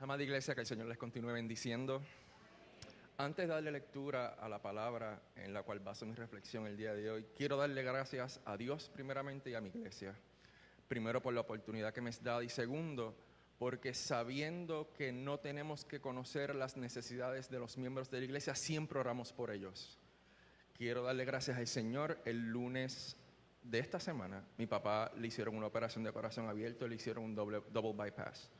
Amada iglesia, que el Señor les continúe bendiciendo. Antes de darle lectura a la palabra en la cual baso mi reflexión el día de hoy, quiero darle gracias a Dios primeramente y a mi iglesia. Primero por la oportunidad que me es dada y segundo porque sabiendo que no tenemos que conocer las necesidades de los miembros de la iglesia, siempre oramos por ellos. Quiero darle gracias al Señor. El lunes de esta semana, mi papá le hicieron una operación de corazón abierto, le hicieron un double bypass.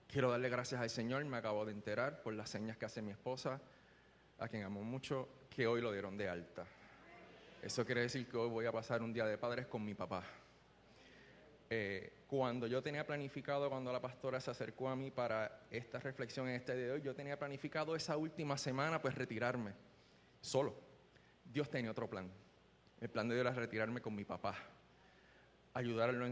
Quiero darle gracias al Señor, me acabo de enterar por las señas que hace mi esposa, a quien amo mucho, que hoy lo dieron de alta. Eso quiere decir que hoy voy a pasar un día de padres con mi papá. Cuando yo tenía planificado, cuando la pastora se acercó a mí para esta reflexión en este día de hoy, yo tenía planificado esa última semana pues retirarme, solo. Dios tenía otro plan. El plan de Dios era retirarme con mi papá, ayudarlo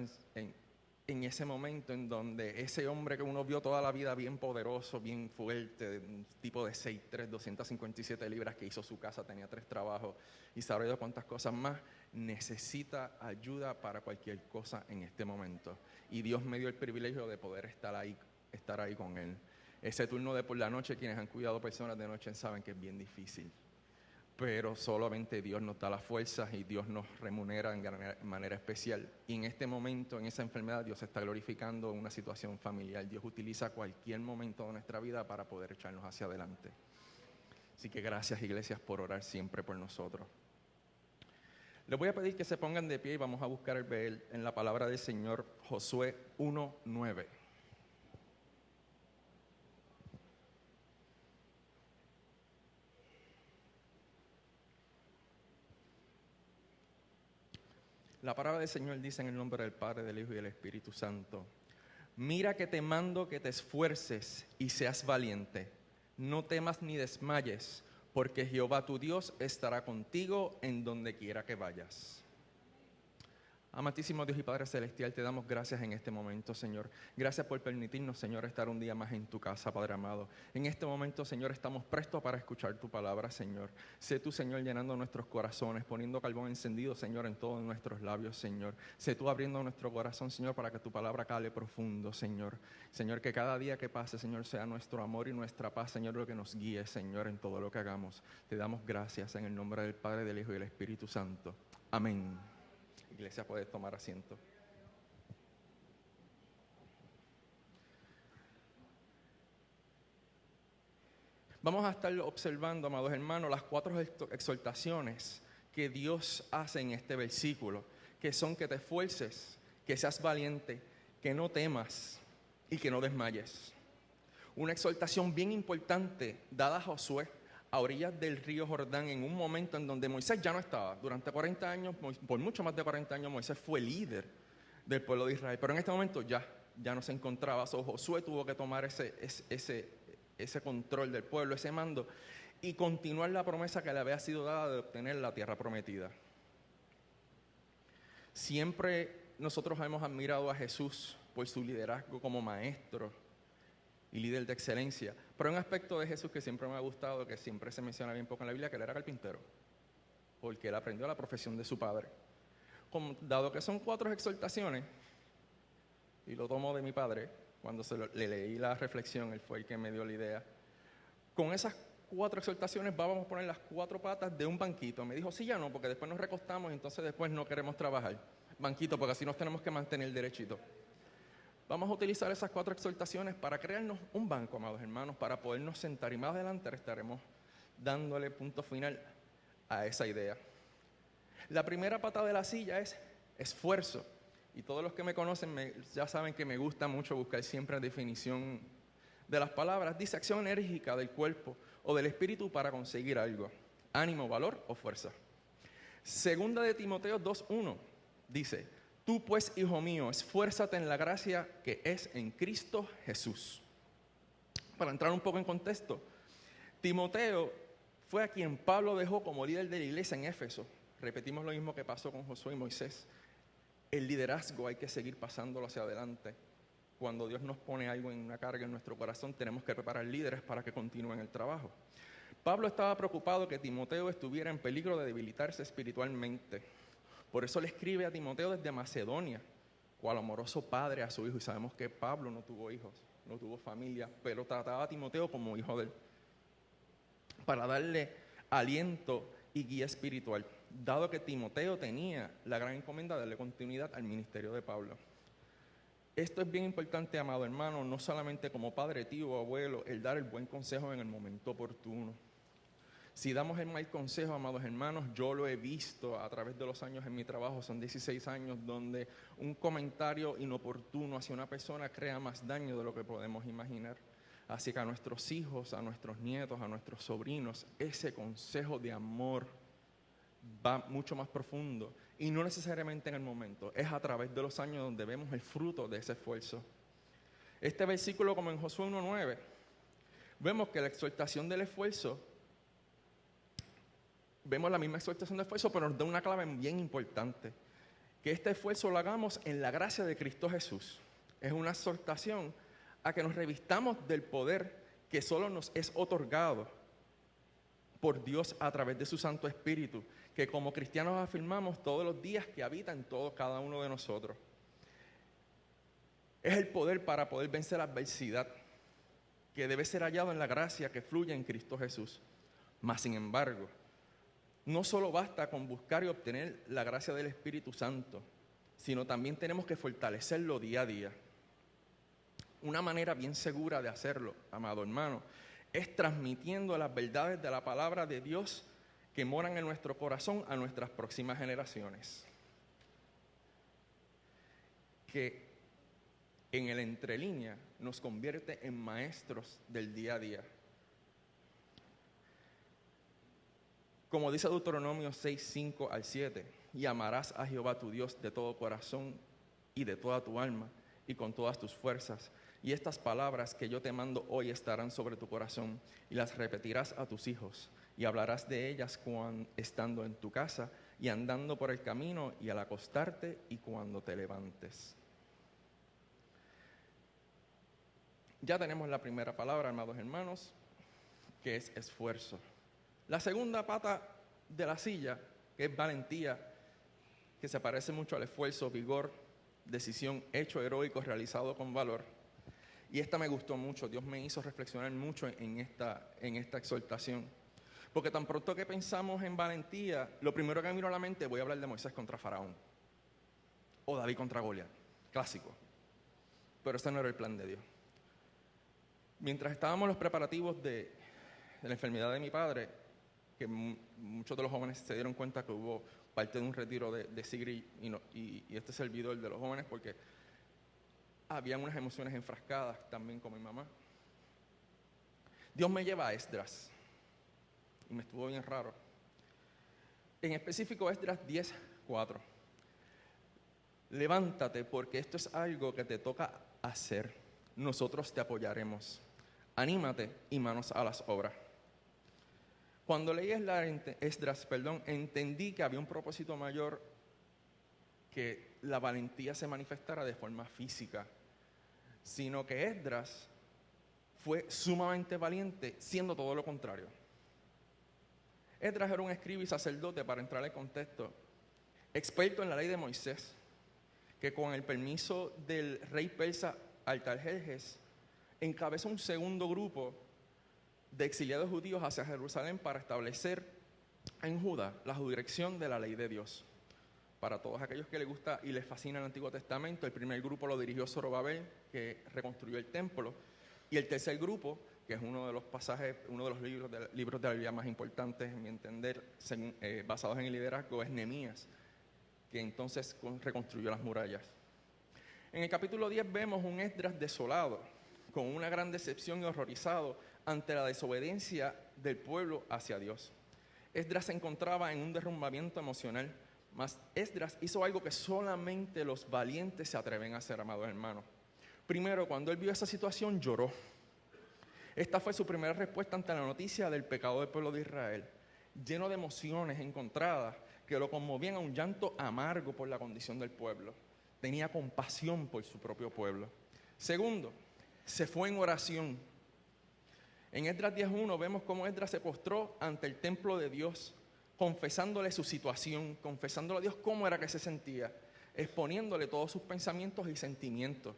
en ese momento en donde ese hombre que uno vio toda la vida bien poderoso, bien fuerte, un tipo de 6'3", 257 libras, que hizo su casa, tenía 3 trabajos y sabe de cuántas cosas más, necesita ayuda para cualquier cosa en este momento. Y Dios me dio el privilegio de poder estar ahí con él. Ese turno de por la noche, quienes han cuidado personas de noche saben que es bien difícil. Pero solamente Dios nos da las fuerzas y Dios nos remunera en manera especial. Y en este momento, en esa enfermedad, Dios se está glorificando en una situación familiar. Dios utiliza cualquier momento de nuestra vida para poder echarnos hacia adelante. Así que gracias, iglesias, por orar siempre por nosotros. Les voy a pedir que se pongan de pie y vamos a buscar el ver en la palabra del Señor, Josué 1:9. La palabra del Señor dice en el nombre del Padre, del Hijo y del Espíritu Santo: mira que te mando que te esfuerces y seas valiente. No temas ni desmayes, porque Jehová tu Dios estará contigo en donde quiera que vayas. Amantísimo Dios y Padre Celestial, te damos gracias en este momento, Señor. Gracias por permitirnos, Señor, estar un día más en tu casa, Padre amado. En este momento, Señor, estamos prestos para escuchar tu palabra, Señor. Sé tú, Señor, llenando nuestros corazones, poniendo carbón encendido, Señor, en todos nuestros labios, Señor. Sé tú abriendo nuestro corazón, Señor, para que tu palabra cale profundo, Señor. Señor, que cada día que pase, Señor, sea nuestro amor y nuestra paz, Señor, lo que nos guíe, Señor, en todo lo que hagamos. Te damos gracias en el nombre del Padre, del Hijo y del Espíritu Santo. Amén. Iglesia, puede tomar asiento. Vamos a estar observando, amados hermanos, las 4 exhortaciones que Dios hace en este versículo, que son que te esfuerces, que seas valiente, que no temas y que no desmayes. Una exhortación bien importante dada a Josué a orillas del río Jordán, en un momento en donde Moisés ya no estaba. Durante 40 años, por mucho más de 40 años, Moisés fue líder del pueblo de Israel, pero en este momento ya no se encontraba. Josué tuvo que tomar ese control del pueblo, ese mando, y continuar la promesa que le había sido dada de obtener la tierra prometida. Siempre nosotros hemos admirado a Jesús por su liderazgo como maestro y líder de excelencia, pero hay un aspecto de Jesús que siempre me ha gustado, que siempre se menciona bien poco en la Biblia, que él era carpintero, porque él aprendió la profesión de su padre. Dado que son 4 exhortaciones, y lo tomo de mi padre, cuando le leí la reflexión, él fue el que me dio la idea. Con esas 4 exhortaciones vamos a poner las 4 patas de un banquito. Me dijo, sí, ya no, porque después nos recostamos y entonces después no queremos trabajar. Banquito, porque así nos tenemos que mantener derechito. Vamos a utilizar esas 4 exhortaciones para crearnos un banco, amados hermanos, para podernos sentar, y más adelante estaremos dándole punto final a esa idea. La primera pata de la silla es esfuerzo, y todos los que me conocen ya saben que me gusta mucho buscar siempre la definición de las palabras. Dice acción enérgica del cuerpo o del espíritu para conseguir algo, ánimo, valor o fuerza. Segunda de Timoteo 2:1 dice: tú pues, hijo mío, esfuérzate en la gracia que es en Cristo Jesús. Para entrar un poco en contexto, Timoteo fue a quien Pablo dejó como líder de la iglesia en Éfeso. Repetimos lo mismo que pasó con Josué y Moisés. El liderazgo hay que seguir pasándolo hacia adelante. Cuando Dios nos pone algo en una carga en nuestro corazón, tenemos que preparar líderes para que continúen el trabajo. Pablo estaba preocupado que Timoteo estuviera en peligro de debilitarse espiritualmente. Por eso le escribe a Timoteo desde Macedonia, cual amoroso padre a su hijo. Y sabemos que Pablo no tuvo hijos. no tuvo familia, pero trataba a Timoteo como hijo de él, para darle aliento y guía espiritual, dado que Timoteo tenía la gran encomienda de darle continuidad al ministerio de Pablo. Esto es bien importante, amado hermano, no solamente como padre, tío o abuelo, el dar el buen consejo en el momento oportuno. Si damos el mal consejo, amados hermanos, yo lo he visto a través de los años en mi trabajo, son 16 años, donde un comentario inoportuno hacia una persona crea más daño de lo que podemos imaginar. Así que a nuestros hijos, a nuestros nietos, a nuestros sobrinos, ese consejo de amor va mucho más profundo y no necesariamente en el momento, es a través de los años donde vemos el fruto de ese esfuerzo. Este versículo, como en Josué 1:9, vemos que la exhortación del esfuerzo, vemos la misma exhortación de esfuerzo, pero nos da una clave bien importante, que este esfuerzo lo hagamos en la gracia de Cristo Jesús. Es una exhortación a que nos revistamos del poder que solo nos es otorgado por Dios a través de su Santo Espíritu, que como cristianos afirmamos todos los días que habita en todo cada uno de nosotros. Es el poder para poder vencer la adversidad, que debe ser hallado en la gracia que fluye en Cristo Jesús. Mas, sin embargo, no solo basta con buscar y obtener la gracia del Espíritu Santo, sino también tenemos que fortalecerlo día a día. Una manera bien segura de hacerlo, amado hermano, es transmitiendo las verdades de la palabra de Dios que moran en nuestro corazón a nuestras próximas generaciones. Que en el entrelínea nos convierte en maestros del día a día. Como dice Deuteronomio 6, 5 al 7, y amarás a Jehová tu Dios de todo corazón y de toda tu alma y con todas tus fuerzas. Y estas palabras que yo te mando hoy estarán sobre tu corazón y las repetirás a tus hijos y hablarás de ellas estando en tu casa y andando por el camino y al acostarte y cuando te levantes. Ya tenemos la primera palabra, amados hermanos, que es esfuerzo. La segunda pata de la silla, que es valentía, que se parece mucho al esfuerzo, vigor, decisión, hecho heroico realizado con valor. Y esta me gustó mucho, Dios me hizo reflexionar mucho en esta exhortación. Porque tan pronto que pensamos en valentía, lo primero que me vino a la mente, voy a hablar de Moisés contra Faraón. O David contra Goliat, clásico. Pero ese no era el plan de Dios. Mientras estábamos en los preparativos de la enfermedad de mi padre, que muchos de los jóvenes se dieron cuenta que hubo parte de un retiro de Sigrid y este servidor de los jóvenes, porque había unas emociones enfrascadas también con mi mamá. Dios me lleva a Esdras, y me estuvo bien raro. En específico, Esdras 10:4. Levántate, porque esto es algo que te toca hacer. Nosotros te apoyaremos. Anímate y manos a las obras. Cuando leí Esdras, entendí que había un propósito mayor, que la valentía se manifestara de forma física, sino que Esdras fue sumamente valiente, siendo todo lo contrario. Esdras era un escriba y sacerdote, para entrar al contexto, experto en la ley de Moisés, que con el permiso del rey persa Artajerjes encabezó un segundo grupo de exiliados judíos hacia Jerusalén para establecer en Judá la jurisdicción de la ley de Dios. Para todos aquellos que les gusta y les fascina el Antiguo Testamento, el primer grupo lo dirigió Zorobabel, que reconstruyó el templo, y el tercer grupo, que es uno de los pasajes, uno de los libros de la Biblia más importantes, en mi entender, basados en el liderazgo, es Nehemías, que entonces reconstruyó las murallas. En el capítulo 10 vemos un Esdras desolado, con una gran decepción y horrorizado ante la desobediencia del pueblo hacia Dios. Esdras se encontraba en un derrumbamiento emocional, mas Esdras hizo algo que solamente los valientes se atreven a hacer, amados hermanos. Primero, cuando él vio esa situación, lloró. Esta fue su primera respuesta ante la noticia del pecado del pueblo de Israel, lleno de emociones encontradas que lo conmovían a un llanto amargo por la condición del pueblo. Tenía compasión por su propio pueblo. Segundo, se fue en oración. En Esdras 10:1 vemos cómo Esdras se postró ante el templo de Dios, confesándole su situación, confesándole a Dios cómo era que se sentía, exponiéndole todos sus pensamientos y sentimientos.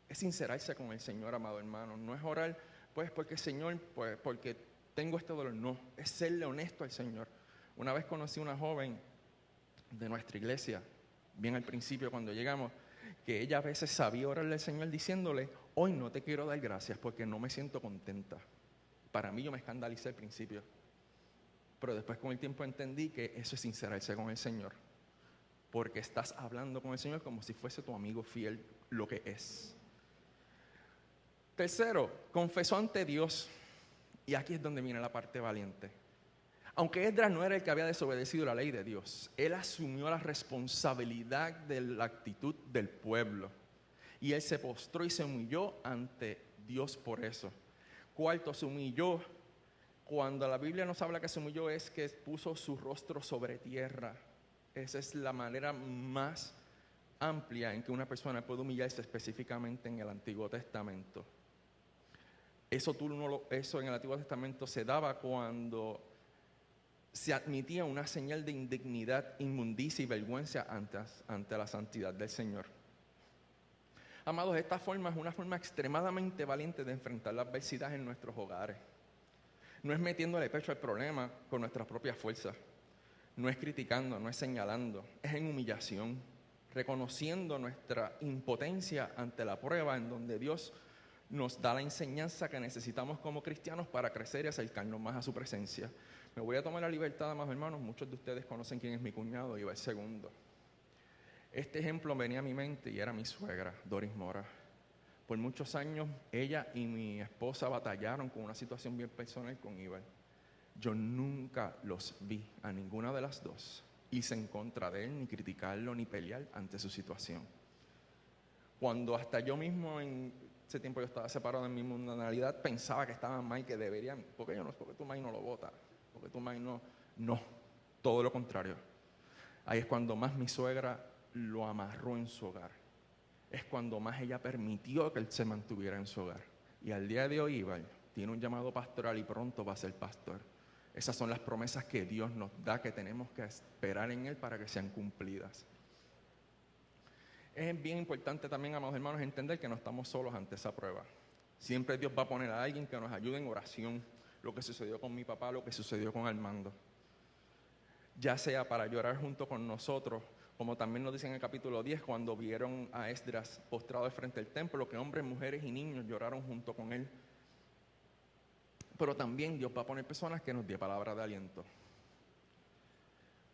Es sincerarse con el Señor, amado hermano. No es orar, pues, porque Señor, pues, porque tengo este dolor. No, es serle honesto al Señor. Una vez conocí a una joven de nuestra iglesia, bien al principio cuando llegamos, que ella a veces sabía orarle al Señor diciéndole: hoy no te quiero dar gracias porque no me siento contenta. Para mí yo me escandalicé al principio, pero después con el tiempo entendí que eso es sincerarse con el Señor, porque estás hablando con el Señor como si fuese tu amigo fiel, lo que es. Tercero, confesó ante Dios, y aquí es donde viene la parte valiente. Aunque Esdras no era el que había desobedecido la ley de Dios, él asumió la responsabilidad de la actitud del pueblo. Y él se postró y se humilló ante Dios por eso. Cuarto, se humilló. Cuando la Biblia nos habla que se humilló, es que puso su rostro sobre tierra. Esa es la manera más amplia en que una persona puede humillarse, específicamente en el Antiguo Testamento. Eso en el Antiguo Testamento se daba cuando se admitía una señal de indignidad, inmundicia y vergüenza ante la santidad del Señor. Amados, esta forma es una forma extremadamente valiente de enfrentar la adversidad en nuestros hogares. No es metiéndole pecho al problema con nuestras propias fuerzas. No es criticando, no es señalando. Es en humillación, reconociendo nuestra impotencia ante la prueba en donde Dios nos da la enseñanza que necesitamos como cristianos para crecer y acercarnos más a su presencia. Me voy a tomar la libertad, amados hermanos. Muchos de ustedes conocen quién es mi cuñado, Iba el segundo. Este ejemplo venía a mi mente y era mi suegra, Doris Mora. Por muchos años, ella y mi esposa batallaron con una situación bien personal con Iba. Yo nunca los vi a ninguna de las dos irse en contra de él, ni criticarlo, ni pelear ante su situación. Cuando hasta yo mismo en ese tiempo yo estaba separado en mi mundanalidad, pensaba que estaban mal, que deberían, porque tu maíz no lo vota, porque tu maíz no, todo lo contrario. Ahí es cuando más mi suegra lo amarró en su hogar. Es cuando más ella permitió que él se mantuviera en su hogar. Y al día de hoy, Ibai tiene un llamado pastoral y pronto va a ser pastor. Esas son las promesas que Dios nos da, que tenemos que esperar en él para que sean cumplidas. Es bien importante también, amados hermanos, entender que no estamos solos ante esa prueba. Siempre Dios va a poner a alguien que nos ayude en oración. Lo que sucedió con mi papá, lo que sucedió con Armando. Ya sea para llorar junto con nosotros, como también nos dice en el capítulo 10, cuando vieron a Esdras postrado frente al templo, que hombres, mujeres y niños lloraron junto con él. Pero también Dios va a poner personas que nos dé palabra de aliento.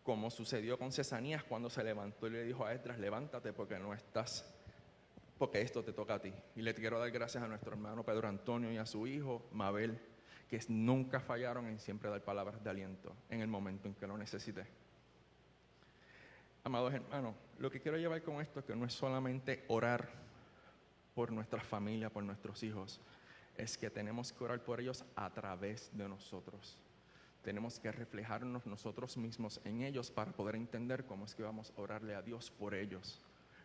Como sucedió con Cesanías cuando se levantó y le dijo a Esdras: levántate porque porque esto te toca a ti. Y le quiero dar gracias a nuestro hermano Pedro Antonio y a su hijo Mabel, que nunca fallaron en siempre dar palabras de aliento en el momento en que lo necesité. Amados hermanos, lo que quiero llevar con esto es que no es solamente orar por nuestra familia, por nuestros hijos, es que tenemos que orar por ellos a través de nosotros. Tenemos que reflejarnos nosotros mismos en ellos para poder entender cómo es que vamos a orarle a Dios por ellos.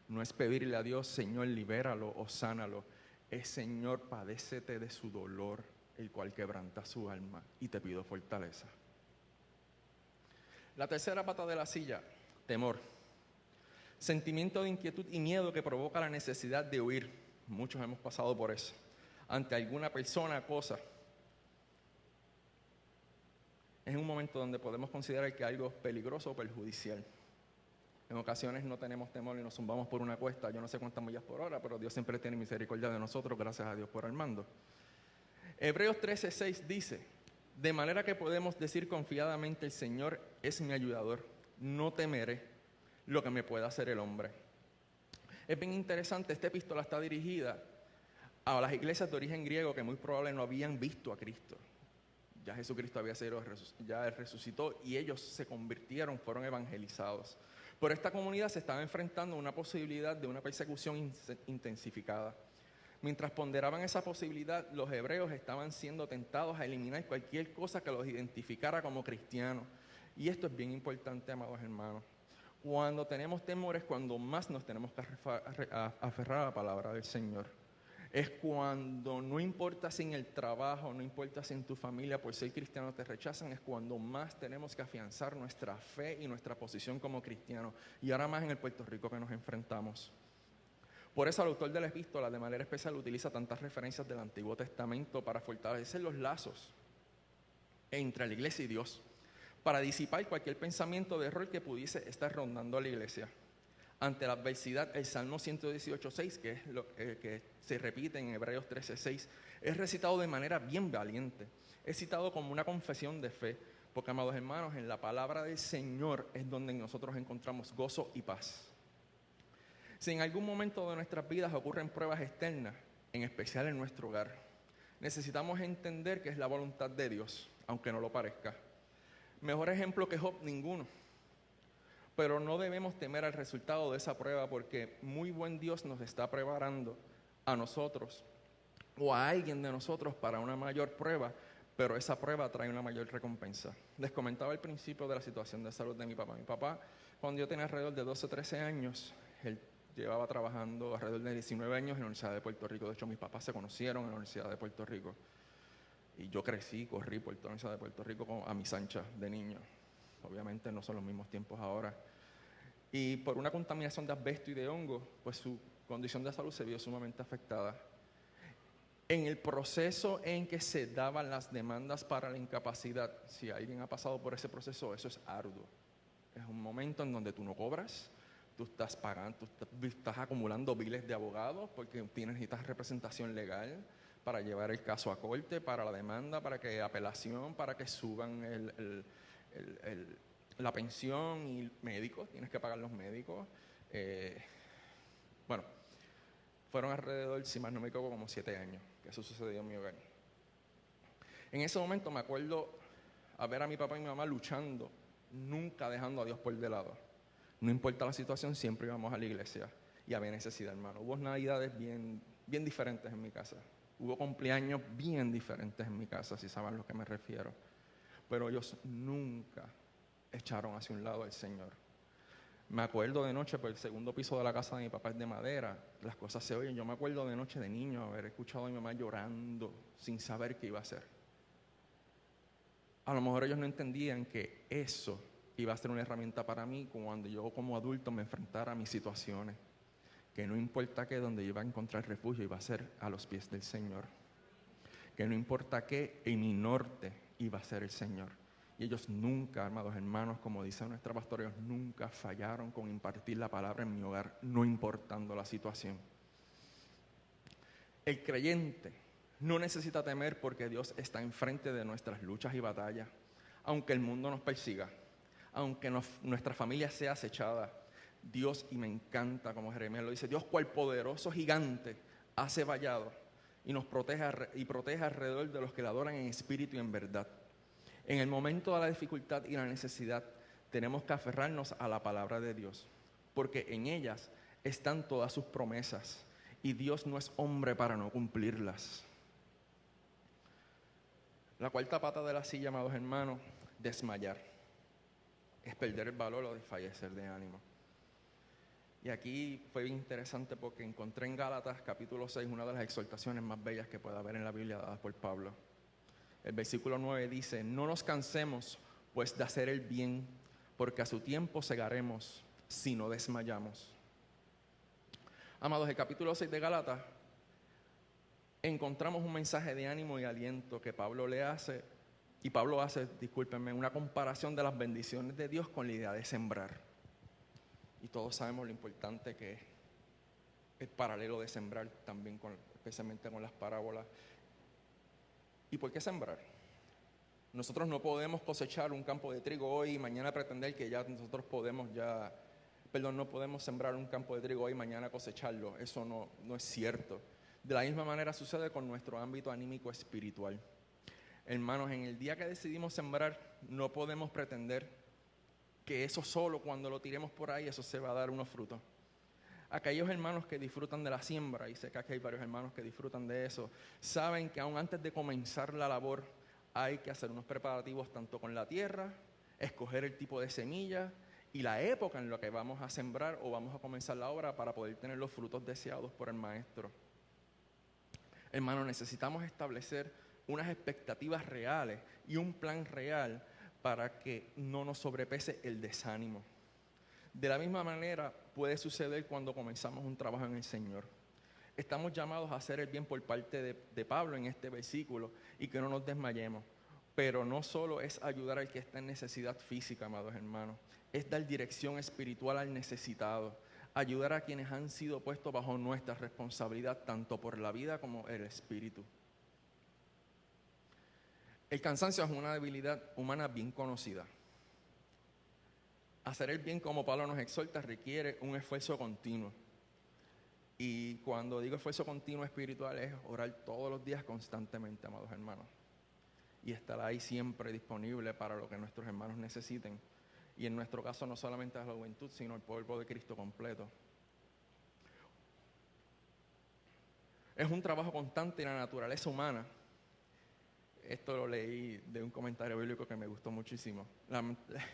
No es pedirle a Dios: Señor, libéralo o sánalo. Es: Señor, padécete de su dolor, el cual quebranta su alma, y te pido fortaleza. La tercera pata de la silla: temor. Sentimiento de inquietud y miedo que provoca la necesidad de huir. Muchos hemos pasado por eso. Ante alguna persona, cosa. Es un momento donde podemos considerar que algo es peligroso o perjudicial. En ocasiones no tenemos temor y nos zumbamos por una cuesta, yo no sé cuántas millas por hora, pero Dios siempre tiene misericordia de nosotros, gracias a Dios por Armando. Hebreos 13:6 dice: de manera que podemos decir confiadamente: el Señor es mi ayudador, no temeré lo que me pueda hacer el hombre. Es bien interesante, esta epístola está dirigida a las iglesias de origen griego que muy probablemente no habían visto a Cristo. Ya Jesucristo ya resucitó y ellos se convirtieron, fueron evangelizados. Pero esta comunidad se estaba enfrentando a una posibilidad de una persecución intensificada. Mientras ponderaban esa posibilidad, los hebreos estaban siendo tentados a eliminar cualquier cosa que los identificara como cristianos. Y esto es bien importante, amados hermanos. Cuando tenemos temores, cuando más nos tenemos que aferrar a la palabra del Señor. Es cuando no importa si en el trabajo, no importa si en tu familia por ser cristiano te rechazan, es cuando más tenemos que afianzar nuestra fe y nuestra posición como cristianos. Y ahora más en el Puerto Rico que nos enfrentamos. Por eso el autor de la epístola de manera especial utiliza tantas referencias del Antiguo Testamento para fortalecer los lazos entre la iglesia y Dios, para disipar cualquier pensamiento de error que pudiese estar rondando a la iglesia. Ante la adversidad, el Salmo 118:6, que es lo que se repite en Hebreos 13:6, es recitado de manera bien valiente. Es citado como una confesión de fe, porque, amados hermanos, en la palabra del Señor es donde nosotros encontramos gozo y paz. Si en algún momento de nuestras vidas ocurren pruebas externas, en especial en nuestro hogar, necesitamos entender que es la voluntad de Dios, aunque no lo parezca. Mejor ejemplo que Job, ninguno. Pero no debemos temer al resultado de esa prueba, porque muy buen Dios nos está preparando a nosotros o a alguien de nosotros para una mayor prueba, pero esa prueba trae una mayor recompensa. Les comentaba al principio de la situación de salud de mi papá. Mi papá, cuando yo tenía alrededor de 12 o 13 años, él llevaba trabajando alrededor de 19 años en la Universidad de Puerto Rico. De hecho, mis papás se conocieron en la Universidad de Puerto Rico. Y yo corrí por toda la Universidad de Puerto Rico a mis anchas de niño. Obviamente no son los mismos tiempos ahora. Y por una contaminación de asbesto y de hongo, pues su condición de salud se vio sumamente afectada. En el proceso en que se daban las demandas para la incapacidad, si alguien ha pasado por ese proceso, eso es arduo. Es un momento en donde tú no cobras, tú estás pagando, tú estás acumulando biles de abogados porque necesitas representación legal para llevar el caso a corte, para la demanda, para que apelación, para que suban la pensión y médicos, tienes que pagar los médicos. Bueno, fueron alrededor, si más no me equivoco, como 7 años que eso sucedió en mi hogar. En ese momento me acuerdo a ver a mi papá y mi mamá luchando, nunca dejando a Dios por de lado. No importa la situación, siempre íbamos a la iglesia y había necesidad, hermano. Hubo navidades bien diferentes en mi casa. Hubo cumpleaños bien diferentes en mi casa, si saben a lo que me refiero. Pero ellos nunca echaron hacia un lado al Señor. Me acuerdo de noche, por el segundo piso de la casa de mi papá es de madera, las cosas se oyen. Yo me acuerdo de noche de niño haber escuchado a mi mamá llorando sin saber qué iba a hacer. A lo mejor ellos no entendían que eso iba a ser una herramienta para mí cuando yo como adulto me enfrentara a mis situaciones. Que no importa qué, donde yo iba a encontrar refugio iba a ser a los pies del Señor. Que no importa qué, en mi norte iba a ser el Señor. Y ellos nunca, amados hermanos, como dice nuestra pastora, ellos nunca fallaron con impartir la palabra en mi hogar, no importando la situación. El creyente no necesita temer porque Dios está enfrente de nuestras luchas y batallas. Aunque el mundo nos persiga, aunque nuestra familia sea acechada, Dios, y me encanta como Jeremías lo dice, Dios cual poderoso gigante hace vallado y nos protege alrededor de los que le adoran en espíritu y en verdad. En el momento de la dificultad y la necesidad, tenemos que aferrarnos a la palabra de Dios, porque en ellas están todas sus promesas, y Dios no es hombre para no cumplirlas. La cuarta pata de la silla, amados hermanos, desmayar. Es perder el valor o desfallecer de ánimo. Y aquí fue bien interesante porque encontré en Gálatas capítulo 6 una de las exhortaciones más bellas que pueda haber en la Biblia dadas por Pablo. El versículo 9 dice, no nos cansemos pues de hacer el bien, porque a su tiempo segaremos si no desmayamos. Amados, el capítulo 6 de Gálatas encontramos un mensaje de ánimo y aliento que Pablo hace, discúlpenme, una comparación de las bendiciones de Dios con la idea de sembrar. Y todos sabemos lo importante que es el paralelo de sembrar también, especialmente con las parábolas. ¿Y por qué sembrar? Nosotros no podemos cosechar un campo de trigo hoy y mañana pretender que ya nosotros no podemos sembrar un campo de trigo hoy y mañana cosecharlo. Eso no es cierto. De la misma manera sucede con nuestro ámbito anímico espiritual. Hermanos, en el día que decidimos sembrar, no podemos pretender que eso solo, cuando lo tiremos por ahí, eso se va a dar unos frutos. Aquellos hermanos que disfrutan de la siembra, y sé que aquí hay varios hermanos que disfrutan de eso, saben que aún antes de comenzar la labor hay que hacer unos preparativos tanto con la tierra, escoger el tipo de semilla y la época en la que vamos a sembrar o vamos a comenzar la obra para poder tener los frutos deseados por el maestro. Hermanos, necesitamos establecer unas expectativas reales y un plan real para que no nos sobrepese el desánimo. De la misma manera puede suceder cuando comenzamos un trabajo en el Señor. Estamos llamados a hacer el bien por parte de Pablo en este versículo y que no nos desmayemos. Pero no solo es ayudar al que está en necesidad física, amados hermanos, es dar dirección espiritual al necesitado, ayudar a quienes han sido puestos bajo nuestra responsabilidad, tanto por la vida como el espíritu. El cansancio es una debilidad humana bien conocida. Hacer el bien, como Pablo nos exhorta, requiere un esfuerzo continuo. Y cuando digo esfuerzo continuo espiritual es orar todos los días constantemente, amados hermanos. Y estar ahí siempre disponible para lo que nuestros hermanos necesiten. Y en nuestro caso no solamente a la juventud, sino el pueblo de Cristo completo. Es un trabajo constante y la naturaleza humana. Esto lo leí de un comentario bíblico que me gustó muchísimo. La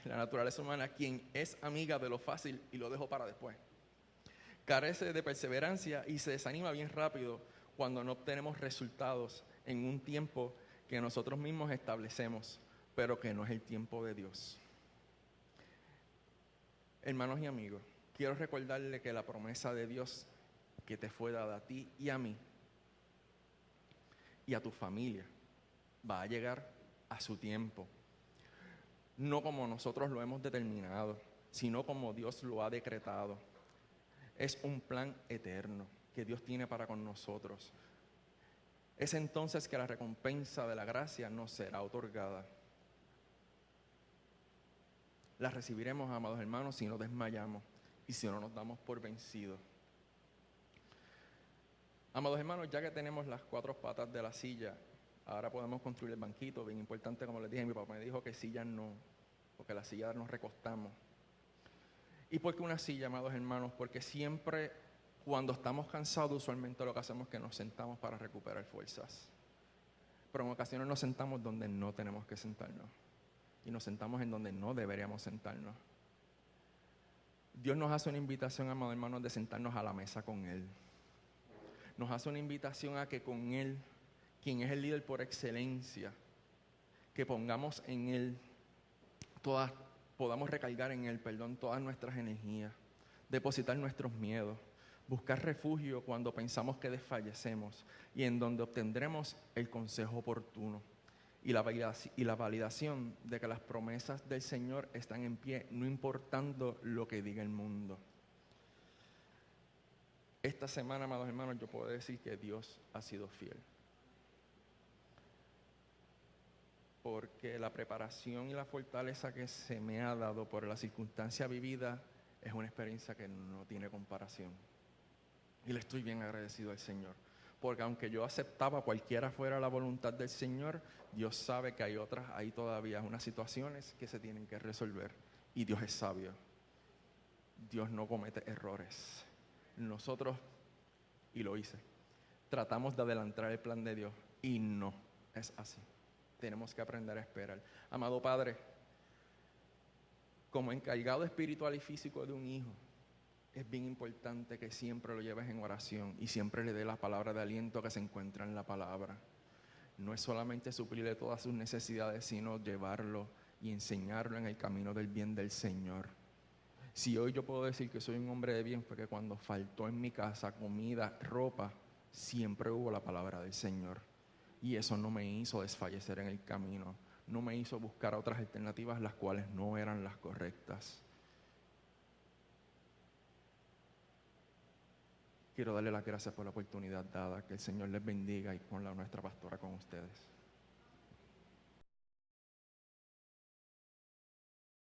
naturaleza humana, quien es amiga de lo fácil y lo dejo para después, carece de perseverancia y se desanima bien rápido cuando no obtenemos resultados en un tiempo que nosotros mismos establecemos, pero que no es el tiempo de Dios. Hermanos y amigos, quiero recordarle que la promesa de Dios que te fue dada a ti y a mí y a tu familia va a llegar a su tiempo, no como nosotros lo hemos determinado, sino como Dios lo ha decretado. Es un plan eterno que Dios tiene para con nosotros. Es entonces que la recompensa de la gracia nos será otorgada. La recibiremos, amados hermanos, si no desmayamos y si no nos damos por vencidos. Amados hermanos, ya que tenemos las 4 patas de la silla, ahora podemos construir el banquito. Bien importante, como les dije, mi papá me dijo que sillas no, porque la silla nos recostamos. ¿Y por qué una silla, amados hermanos? Porque siempre cuando estamos cansados, usualmente lo que hacemos es que nos sentamos para recuperar fuerzas. Pero en ocasiones nos sentamos donde no tenemos que sentarnos. Y nos sentamos en donde no deberíamos sentarnos. Dios nos hace una invitación, amados hermanos, de sentarnos a la mesa con Él. Nos hace una invitación a que con Él, quien es el líder por excelencia, que pongamos en Él podamos recargar en Él, todas nuestras energías, depositar nuestros miedos, buscar refugio cuando pensamos que desfallecemos y en donde obtendremos el consejo oportuno y la validación de que las promesas del Señor están en pie, no importando lo que diga el mundo. Esta semana, amados hermanos, yo puedo decir que Dios ha sido fiel. Porque la preparación y la fortaleza que se me ha dado por la circunstancia vivida es una experiencia que no tiene comparación. Y le estoy bien agradecido al Señor. Porque aunque yo aceptaba cualquiera fuera la voluntad del Señor, Dios sabe que hay todavía unas situaciones que se tienen que resolver. Y Dios es sabio. Dios no comete errores. Nosotros, y lo hice, tratamos de adelantar el plan de Dios y no es así. Tenemos que aprender a esperar. Amado Padre, como encargado espiritual y físico de un hijo, es bien importante que siempre lo lleves en oración y siempre le dé la palabra de aliento que se encuentra en la palabra. No es solamente suplirle todas sus necesidades, sino llevarlo y enseñarlo en el camino del bien del Señor. Si hoy yo puedo decir que soy un hombre de bien, fue que cuando faltó en mi casa comida, ropa, siempre hubo la palabra del Señor. Y eso no me hizo desfallecer en el camino, no me hizo buscar otras alternativas las cuales no eran las correctas. Quiero darle las gracias por la oportunidad dada, que el Señor les bendiga y con nuestra pastora con ustedes.